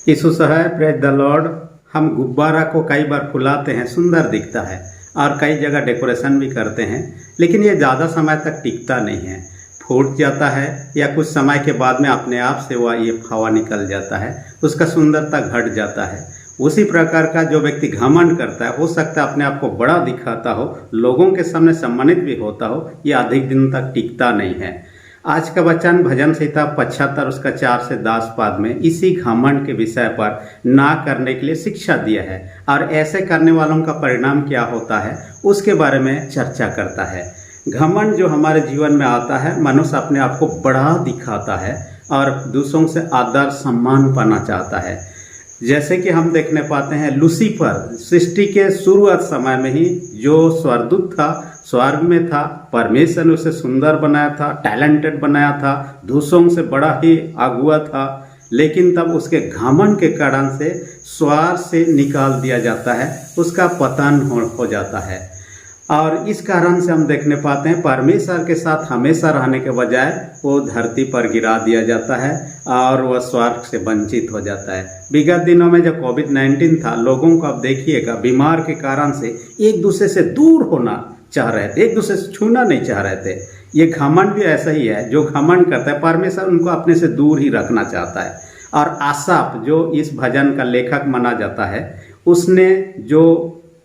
यीशु सहाय, praise the lord. हम गुब्बारा को कई बार फुलाते हैं, सुंदर दिखता है और कई जगह डेकोरेशन भी करते हैं, लेकिन ये ज़्यादा समय तक टिकता नहीं है, फूट जाता है या कुछ समय के बाद में अपने आप से वह ये हवा निकल जाता है, उसका सुंदरता घट जाता है। उसी प्रकार का जो व्यक्ति घमंड करता है, हो सकता है अपने आप को बड़ा दिखाता हो, लोगों के सामने सम्मानित भी होता हो, ये अधिक दिन तक टिकता नहीं है। आज का वचन भजन संहिता 75 उसका 4 से 10 पद में इसी घमंड के विषय पर ना करने के लिए शिक्षा दिया है और ऐसे करने वालों का परिणाम क्या होता है उसके बारे में चर्चा करता है। घमंड जो हमारे जीवन में आता है, मनुष्य अपने आप को बड़ा दिखाता है और दूसरों से आदर सम्मान पाना चाहता है। जैसे कि हम देखने पाते हैं, लूसीफर सृष्टि के शुरुआत समय में ही जो स्वर्गदूत था, स्वर्ग में था, परमेश्वर ने उसे सुंदर बनाया था, टैलेंटेड बनाया था, दूसरों से बड़ा ही अगुआ था, लेकिन तब उसके घमंड के कारण से स्वर्ग से निकाल दिया जाता है, उसका पतन हो जाता है। और इस कारण से हम देखने पाते हैं परमेश्वर के साथ हमेशा रहने के बजाय वो धरती पर गिरा दिया जाता है और वह स्वर्ग से वंचित हो जाता है। विगत दिनों में जब कोविड-19 था, लोगों को अब देखिएगा बीमार के कारण से एक दूसरे से दूर होना चाह रहे थे, एक दूसरे से छूना नहीं चाह रहे थे। ये घमंड भी ऐसा ही है, जो घमंड करता है परमेश्वर उनको अपने से दूर ही रखना चाहता है। और आसाफ जो इस भजन का लेखक माना जाता है, उसने जो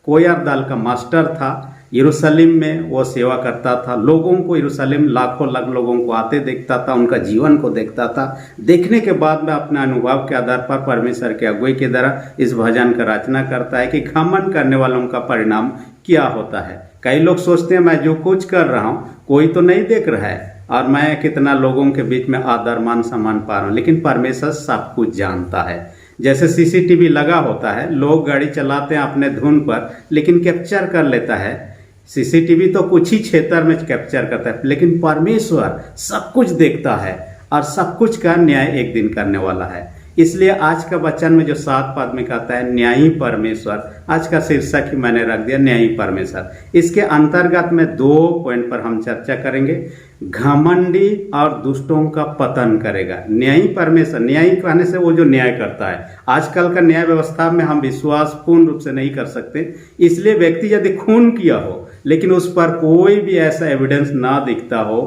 कोयर दल का मास्टर था, यरूशलेम में वो सेवा करता था, लोगों को यरूशलेम लाखों लोगों को आते देखता था, उनका जीवन को देखता था। देखने के बाद में अपने अनुभव के आधार पर परमेश्वर के अगुवाई के द्वारा इस भजन का रचना करता है कि घमंड करने वालों का परिणाम क्या होता है। कई लोग सोचते हैं मैं जो कुछ कर रहा हूँ कोई तो नहीं देख रहा है और मैं कितना लोगों के बीच में आदर मान सम्मान पा रहा हूँ, लेकिन परमेश्वर सब कुछ जानता है। जैसे सीसीटीवी लगा होता है, लोग गाड़ी चलाते हैं अपने धुन पर, लेकिन कैप्चर कर लेता है। सीसीटीवी तो कुछ ही क्षेत्र में कैप्चर करता है, लेकिन परमेश्वर सब कुछ देखता है और सब कुछ का न्याय एक दिन करने वाला है। इसलिए आज का वचन में जो 7 पद में कहता है न्यायी परमेश्वर, आज का शीर्षक ही मैंने रख दिया न्यायी परमेश्वर। इसके अंतर्गत में 2 पॉइंट पर हम चर्चा करेंगे। घमंडी और दुष्टों का पतन करेगा। न्यायी परमेश्वर, न्यायी कहने से वो जो न्याय करता है। आजकल का न्याय व्यवस्था में हम विश्वास पूर्ण रूप से नहीं कर सकते, इसलिए व्यक्ति यदि खून किया हो लेकिन उस पर कोई भी ऐसा एविडेंस ना दिखता हो,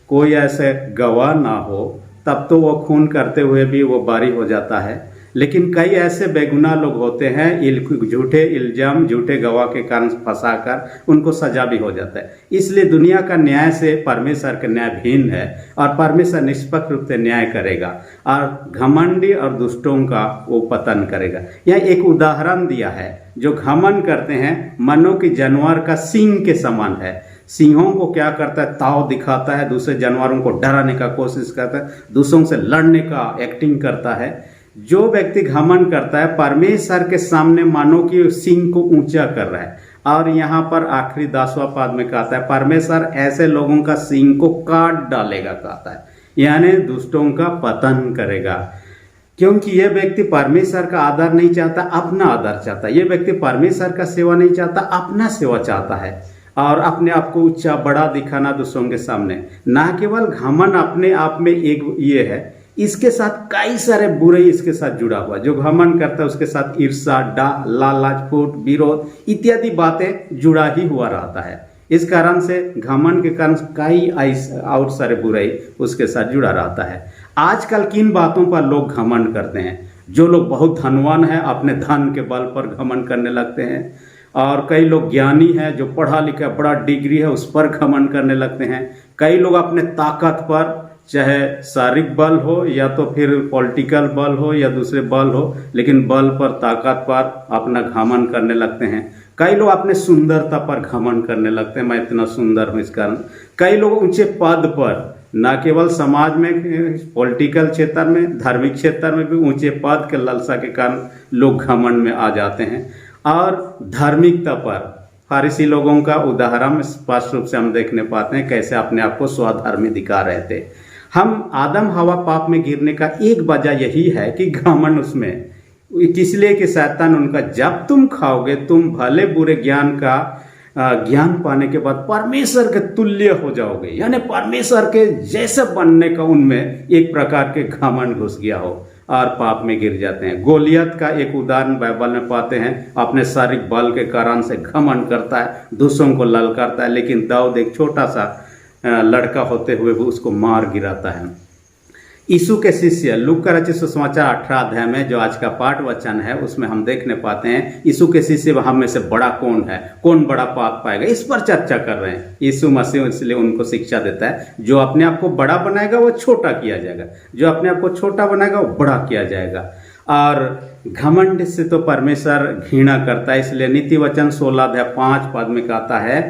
कोई ऐसे गवाह ना हो, तब तो वो खून करते हुए भी वो बारी हो जाता है। लेकिन कई ऐसे बेगुनाह लोग होते हैं, झूठे इल्जाम, झूठे गवाह के कारण फंसाकर उनको सजा भी हो जाता है। इसलिए दुनिया का न्याय से परमेश्वर का न्याय भिन्न है और परमेश्वर निष्पक्ष रूप से न्याय करेगा और घमंडी और दुष्टों का वो पतन करेगा। यह एक उदाहरण दिया है, जो घमंड करते हैं मनो कि जानवर का सींग के समान है। सिंहों को क्या करता है, ताव दिखाता है, दूसरे जानवरों को डराने का कोशिश करता है, दूसरों से लड़ने का एक्टिंग करता है। जो व्यक्ति घमंड करता है परमेश्वर के सामने मानो कि सिंह को ऊंचा कर रहा है। और यहाँ पर आखिरी 10वां पद में कहता है परमेश्वर ऐसे लोगों का सिंह को काट डालेगा, कहता है, यानी दुष्टों का पतन करेगा। क्योंकि यह व्यक्ति परमेश्वर का आदर नहीं चाहता, अपना आदर चाहता है। यह व्यक्ति परमेश्वर का सेवा नहीं चाहता, अपना सेवा चाहता है और अपने आप को ऊंचा बड़ा दिखाना दूसरों के सामने। ना केवल घमंड अपने आप में एक ये है, इसके साथ कई सारे बुरे इसके साथ जुड़ा हुआ। जो घमंड करता है उसके साथ ईर्ष्या, लालच, फूट, विरोध इत्यादि बातें जुड़ा ही हुआ रहता है। इस कारण से घमंड के कारण कई और सारे बुराई उसके साथ जुड़ा रहता है। आजकल किन बातों पर लोग घमंड करते हैं? जो लोग बहुत धनवान हैं अपने धन के बल पर घमंड करने लगते हैं, और कई लोग ज्ञानी हैं जो पढ़ा लिखा बड़ा डिग्री है उस पर घमंड करने लगते हैं। कई लोग अपने ताकत पर, चाहे शारीरिक बल हो या तो फिर पॉलिटिकल बल हो या दूसरे बल हो, लेकिन बल पर, ताकत पर अपना घमंड करने लगते हैं। कई लोग अपने सुंदरता पर घमंड करने लगते हैं, मैं इतना सुंदर हूँ इस कारण। कई लोग ऊंचे पद पर, न केवल समाज में, पॉलिटिकल क्षेत्र में, धार्मिक क्षेत्र में भी ऊंचे पद के लालसा के कारण लोग घमंड में आ जाते हैं। और धार्मिकता पर फारिसी लोगों का उदाहरण स्पष्ट रूप से हम देखने पाते हैं, कैसे अपने आप को स्वधर्मी दिखा रहे थे। हम आदम हवा पाप में गिरने का एक वजह यही है कि घमंड उसमें, इसलिए कि शैतान उनका, जब तुम खाओगे तुम भले बुरे ज्ञान का ज्ञान पाने के बाद परमेश्वर के तुल्य हो जाओगे, यानी परमेश्वर के जैसे बनने का उनमें एक प्रकार के घमंड घुस गया हो। और पाप में गिर जाते हैं। गोलियत का एक उदाहरण बाइबल में पाते हैं। अपने शारीरिक बल के कारण से घमंड करता है, दूसरों को ललकारता है, लेकिन दाऊद एक छोटा सा लड़का होते हुए भी उसको मार गिराता है। यीशु के शिष्य लूका का रचित सुसमाचार 18 अध्याय में जो आज का पाठ वचन है उसमें हम देखने पाते हैं यीशु के शिष्य हम में से बड़ा कौन है, कौन बड़ा पाप पाएगा, इस पर चर्चा कर रहे हैं। यीशु मसीह इसलिए उनको शिक्षा देता है, जो अपने आप को बड़ा बनाएगा वो छोटा किया जाएगा, जो अपने आप को छोटा बनाएगा वो बड़ा किया जाएगा। और घमंड से तो परमेश्वर घृणा करता है, इसलिए नीति वचन 16 अध्याय 5 पद में कहता है,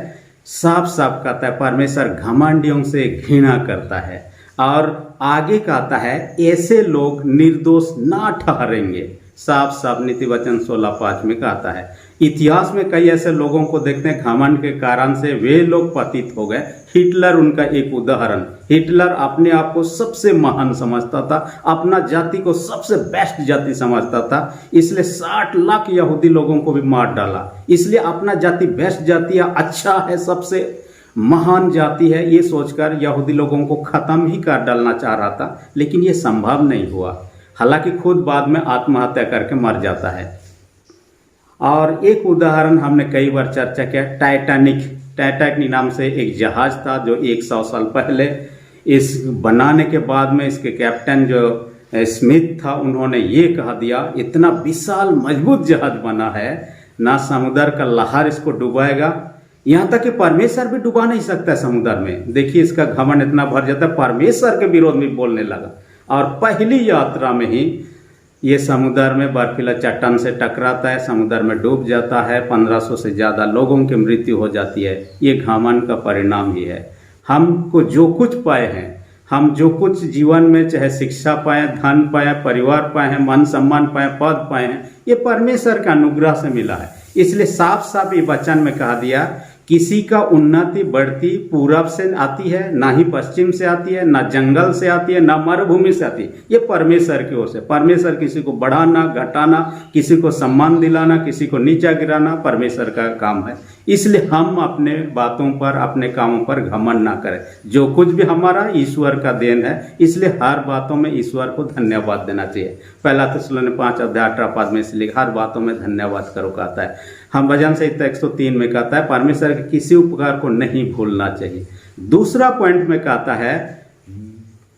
साफ साफ कहता है परमेश्वर घमंडियों से घृणा करता है। और आगे कहता है ऐसे लोग निर्दोष ना ठहरेंगे, साफ साफ नीति वचन 16:5 में कहता है। इतिहास में कई ऐसे लोगों को देखते हैं घमंड के कारण से वे लोग पतित हो गए। हिटलर उनका एक उदाहरण। हिटलर अपने आप को सबसे महान समझता था, अपना जाति को सबसे बेस्ट जाति समझता था, इसलिए 60 लाख यहूदी लोगों को भी मार डाला। इसलिए अपना जाति बेस्ट जाति है, अच्छा है, सबसे महान जाति है, ये सोचकर यहूदी लोगों को खत्म ही कर डालना चाह रहा था, लेकिन ये संभव नहीं हुआ। हालांकि खुद बाद में आत्महत्या करके मर जाता है। और एक उदाहरण हमने कई बार चर्चा किया, टाइटैनिक नाम से एक जहाज था जो 100 साल पहले इस बनाने के बाद में इसके कैप्टन जो स्मिथ था उन्होंने ये कहा दिया, इतना विशाल मजबूत जहाज बना है, ना समुद्र का लहर इसको डुबाएगा, यहाँ तक कि परमेश्वर भी डुबा नहीं सकता है समुद्र में। देखिए इसका घमंड इतना भर जाता है, परमेश्वर के विरोध में बोलने लगा। और पहली यात्रा में ही ये समुद्र में बर्फीला चट्टान से टकराता है, समुद्र में डूब जाता है, 1500 से ज़्यादा लोगों की मृत्यु हो जाती है। ये घमंड का परिणाम ही है। हमको जो कुछ पाए हैं, हम जो कुछ जीवन में चाहे शिक्षा पाए, धन पाए, परिवार पाए हैं, मान सम्मान पाए, पद पाए हैं, ये परमेश्वर का अनुग्रह से मिला है। इसलिए साफ साफ ये वचन में कहा दिया, किसी का उन्नति बढ़ती पूरब से आती है, ना ही पश्चिम से आती है, ना जंगल से आती है, ना मरुभूमि से आती है, ये परमेश्वर की ओर से। परमेश्वर किसी को बढ़ाना, घटाना, किसी को सम्मान दिलाना, किसी को नीचा गिराना परमेश्वर का काम है। इसलिए हम अपने बातों पर, अपने कामों पर घमंड ना करें। जो कुछ भी हमारा ईश्वर का देन है, इसलिए हर बातों में ईश्वर को धन्यवाद देना चाहिए। पहला थिस्सलुनीके 5 अध्याय 18 पद में इसलिए हर बातों में धन्यवाद करो कहता है। हम भजन संहिता 103 में कहता है परमेश्वर के किसी उपकार को नहीं भूलना चाहिए। दूसरा पॉइंट में कहता है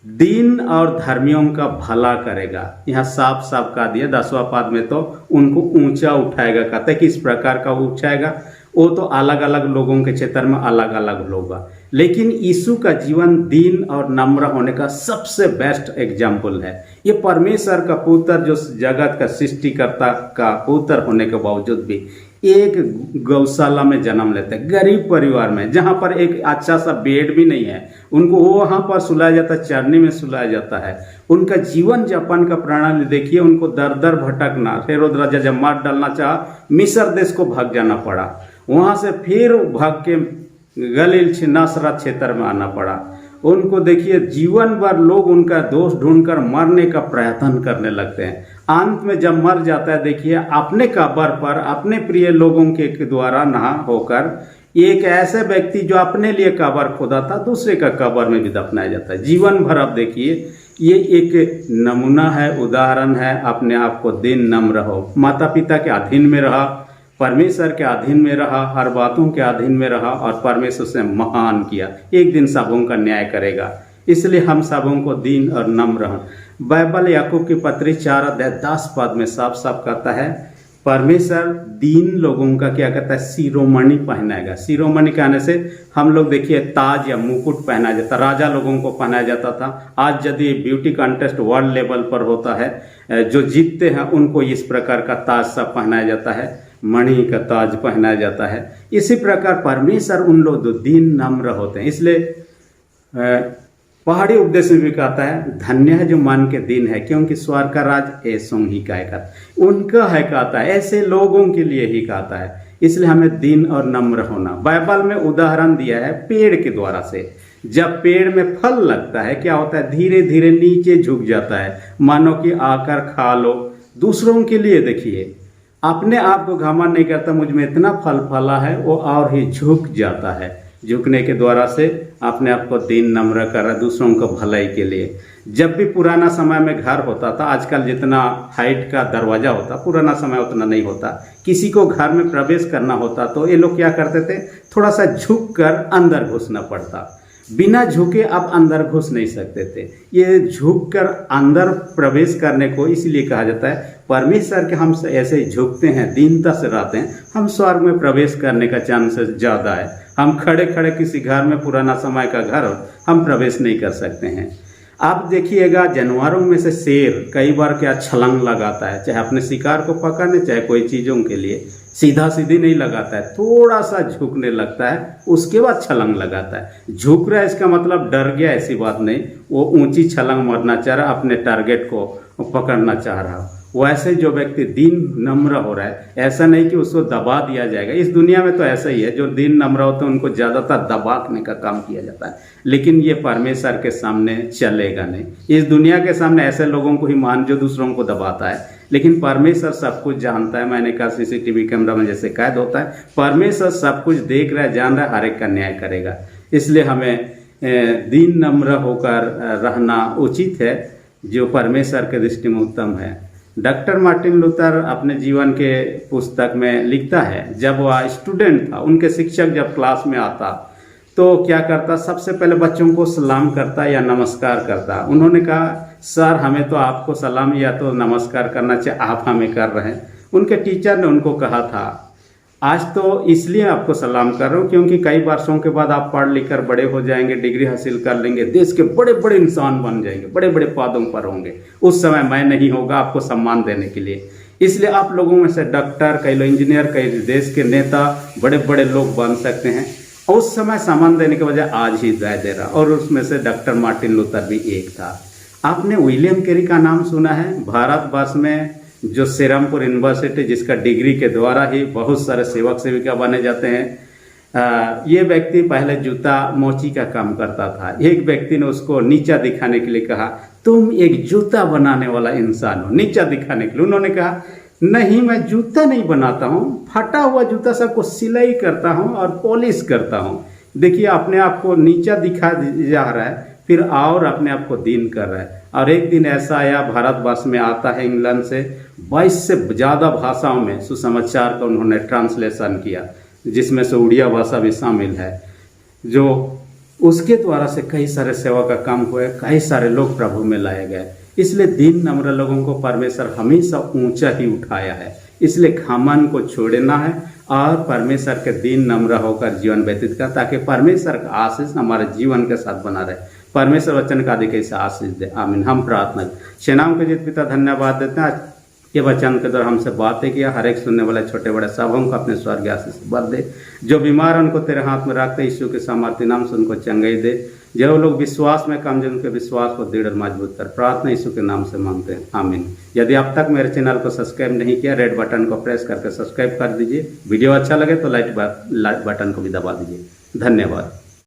दीन और धर्मियों का भला करेगा। यहाँ साफ साफ कहा दिया 10वां पद में, तो उनको ऊंचा उठाएगा। कहता है किस प्रकार का उठाएगा, वो तो अलग अलग लोगों के क्षेत्र में अलग अलग होगा, लेकिन यीशु का जीवन दीन और नम्र होने का सबसे बेस्ट एग्जाम्पल है। ये परमेश्वर का पुत्र जो जगत का सृष्टिकर्ता का पुत्र होने के बावजूद भी एक गौशाला में जन्म लेते हैं, गरीब परिवार में, जहाँ पर एक अच्छा सा बेड भी नहीं है, उनको वहाँ पर सुलाया जाता है, चरनी में सुलाया जाता है। उनका जीवन यापन का प्रणाली देखिए, उनको दर दर भटकना, हेरोद राजा जब मार डालना चाहा, मिस्र देश को भाग जाना पड़ा, वहाँ से फिर भाग के गलील नासरत क्षेत्र में आना पड़ा। उनको देखिए जीवन भर लोग उनका दोष ढूंढकर मरने का प्रयत्न करने लगते हैं। अंत में जब मर जाता है, देखिए अपने कब्र पर अपने प्रिय लोगों के द्वारा नहा होकर, एक ऐसे व्यक्ति जो अपने लिए कब्र खोदा था दूसरे का कब्र में भी दफनाया जाता है। जीवन भर आप देखिए, ये एक नमूना है, उदाहरण है। अपने आप को दीन नम्र रहो, माता पिता के अधीन में रहा, परमेश्वर के अधीन में रहा, हर बातों के अधीन में रहा और परमेश्वर से महान किया। एक दिन सबों का न्याय करेगा, इसलिए हम सबों को दीन और नम्र रहें। बाइबल याकूब की पत्री 4 अध्याय 10 पद में साफ साफ कहता है परमेश्वर दीन लोगों का क्या कहता है, शिरोमणि पहनाएगा। शिरोमणि कहने से हम लोग देखिए ताज या मुकुट पहनाया जाता, राजा लोगों को पहनाया जाता था। आज यदि ब्यूटी कॉन्टेस्ट वर्ल्ड लेवल पर होता है, जो जीतते हैं उनको इस प्रकार का ताज सब पहनाया जाता है, मणि का ताज पहनाया जाता है। इसी प्रकार परमेश्वर उन लोग जो दीन नम्र होते हैं, इसलिए पहाड़ी उपदेश में भी कहता है धन्य है जो मन के दीन है, क्योंकि स्वर्ग का राज ऐसों ही का है, उनका है कहता है, ऐसे लोगों के लिए ही कहता है। इसलिए हमें दीन और नम्र होना। बाइबल में उदाहरण दिया है पेड़ के द्वारा से। जब पेड़ में फल लगता है क्या होता है, धीरे धीरे नीचे झुक जाता है, मानो कि आकर खा लो। दूसरों के लिए देखिए, अपने आप को घमंड नहीं करता, मुझ में इतना फल फला है, वो और ही झुक जाता है। झुकने के द्वारा से अपने आप को दीन नम्र कर रहा है दूसरों को भलाई के लिए। जब भी पुराना समय में घर होता था, आजकल जितना हाइट का दरवाजा होता, पुराना समय उतना नहीं होता, किसी को घर में प्रवेश करना होता तो ये लोग क्या करते थे, थोड़ा सा झुक कर अंदर घुसना पड़ता। बिना झुके आप अंदर घुस नहीं सकते थे। ये झुक कर अंदर प्रवेश करने को इसलिए कहा जाता है, परमेश्वर के हम ऐसे ही झुकते हैं, दीनता से रहते हैं, हम स्वर्ग में प्रवेश करने का चांसेस ज़्यादा है। हम खड़े खड़े किसी घर में, पुराना समय का घर हो, हम प्रवेश नहीं कर सकते हैं। आप देखिएगा जानवरों में से शेर कई बार क्या छलांग लगाता है, चाहे अपने शिकार को पकड़ने चाहे कोई चीज़ों के लिए, सीधा सीधी नहीं लगाता है, थोड़ा सा झुकने लगता है, उसके बाद छलांग लगाता है। झुक रहा है इसका मतलब डर गया ऐसी बात नहीं, वो ऊंची छलांग मारना चाह रहा, अपने टारगेट को पकड़ना चाह रहा। वैसे जो व्यक्ति दीन नम्र हो रहा है, ऐसा नहीं कि उसको दबा दिया जाएगा। इस दुनिया में तो ऐसा ही है, जो दीन नम्र होते हैं उनको ज़्यादातर दबाने का काम किया जाता है, लेकिन ये परमेश्वर के सामने चलेगा नहीं। इस दुनिया के सामने ऐसे लोगों को ही मान जो दूसरों को दबाता है, लेकिन परमेश्वर सब कुछ जानता है। मैंने कहा CCTV कैमरा में जैसे कैद होता है, परमेश्वर सब कुछ देख रहा है, जान रहा है, हर एक का न्याय करेगा। इसलिए हमें दीन नम्र होकर रहना उचित है, जो परमेश्वर के दृष्टि में उत्तम है। डॉक्टर मार्टिन लूथर अपने जीवन के पुस्तक में लिखता है, जब वह स्टूडेंट था, उनके शिक्षक जब क्लास में आता तो क्या करता, सबसे पहले बच्चों को सलाम करता या नमस्कार करता। उन्होंने कहा, सर हमें तो आपको सलाम या तो नमस्कार करना चाहिए, आप हमें कर रहे हैं। उनके टीचर ने उनको कहा था, आज तो इसलिए आपको सलाम कर रहा हूँ क्योंकि कई वर्षों के बाद आप पढ़ लिख कर बड़े हो जाएंगे, डिग्री हासिल कर लेंगे, देश के बड़े बड़े इंसान बन जाएंगे, बड़े बड़े पदों पर होंगे, उस समय मैं नहीं होगा आपको सम्मान देने के लिए। इसलिए आप लोगों में से डॉक्टर, कई लोग इंजीनियर, कई देश के नेता, बड़े बड़े लोग बन सकते हैं। उस समय सम्मान देने के बजाय आज ही दे रहा, और उसमें से डॉक्टर मार्टिन लूथर भी एक था। आपने विलियम कैरी का नाम सुना है? भारतवर्ष में जो सेरमपुर यूनिवर्सिटी, जिसका डिग्री के द्वारा ही बहुत सारे सेवक सेविका बने जाते हैं। ये व्यक्ति पहले जूता मोची का काम करता था। एक व्यक्ति ने उसको नीचा दिखाने के लिए कहा, तुम एक जूता बनाने वाला इंसान हो, नीचा दिखाने के लिए। उन्होंने कहा, नहीं मैं जूता नहीं बनाता हूँ, फटा हुआ जूता सबको सिलाई करता हूँ और पॉलिश करता हूँ। देखिए अपने आप को नीचा दिखा जा रहा है, फिर और अपने आप को दीन कर रहा है। और एक दिन ऐसा आया, भारतवर्ष में आता है इंग्लैंड से, 22 से ज़्यादा भाषाओं में सुसमाचार का उन्होंने ट्रांसलेशन किया, जिसमें से उड़िया भाषा भी शामिल है। जो उसके द्वारा से कई सारे सेवा का काम हुए, कई सारे लोग प्रभु में लाए गए। इसलिए दीन नम्र लोगों को परमेश्वर हमेशा ऊंचा ही उठाया है। इसलिए घमंड को छोड़ना है और परमेश्वर के दीन नम्र होकर जीवन व्यतीत कर, ताकि परमेश्वर का आशीष हमारे जीवन के साथ बना रहे। परमेश्वर वचन का अधिक ऐसा आशीष दे, आमीन। हम प्रार्थना नाम के जीत पिता धन्यवाद देते हैं, ये वचन के द्वारा हमसे बातें किया, हर एक सुनने वाले छोटे बड़े सबों को अपने स्वर्ग आशीष बढ़ दे। जो बीमार उनको तेरे हाथ में रखते, यीशु के सामर्थ्य नाम से उनको चंगाई दे। जो लोग विश्वास में कमजोर, उनके विश्वास को दृढ़ और मजबूत कर, प्रार्थना यीशु के नाम से मांगते हैं, आमीन। यदि अब तक मेरे चैनल को सब्सक्राइब नहीं किया, रेड बटन को प्रेस करके सब्सक्राइब कर दीजिए। वीडियो अच्छा लगे तो लाइक बटन को भी दबा दीजिए। धन्यवाद।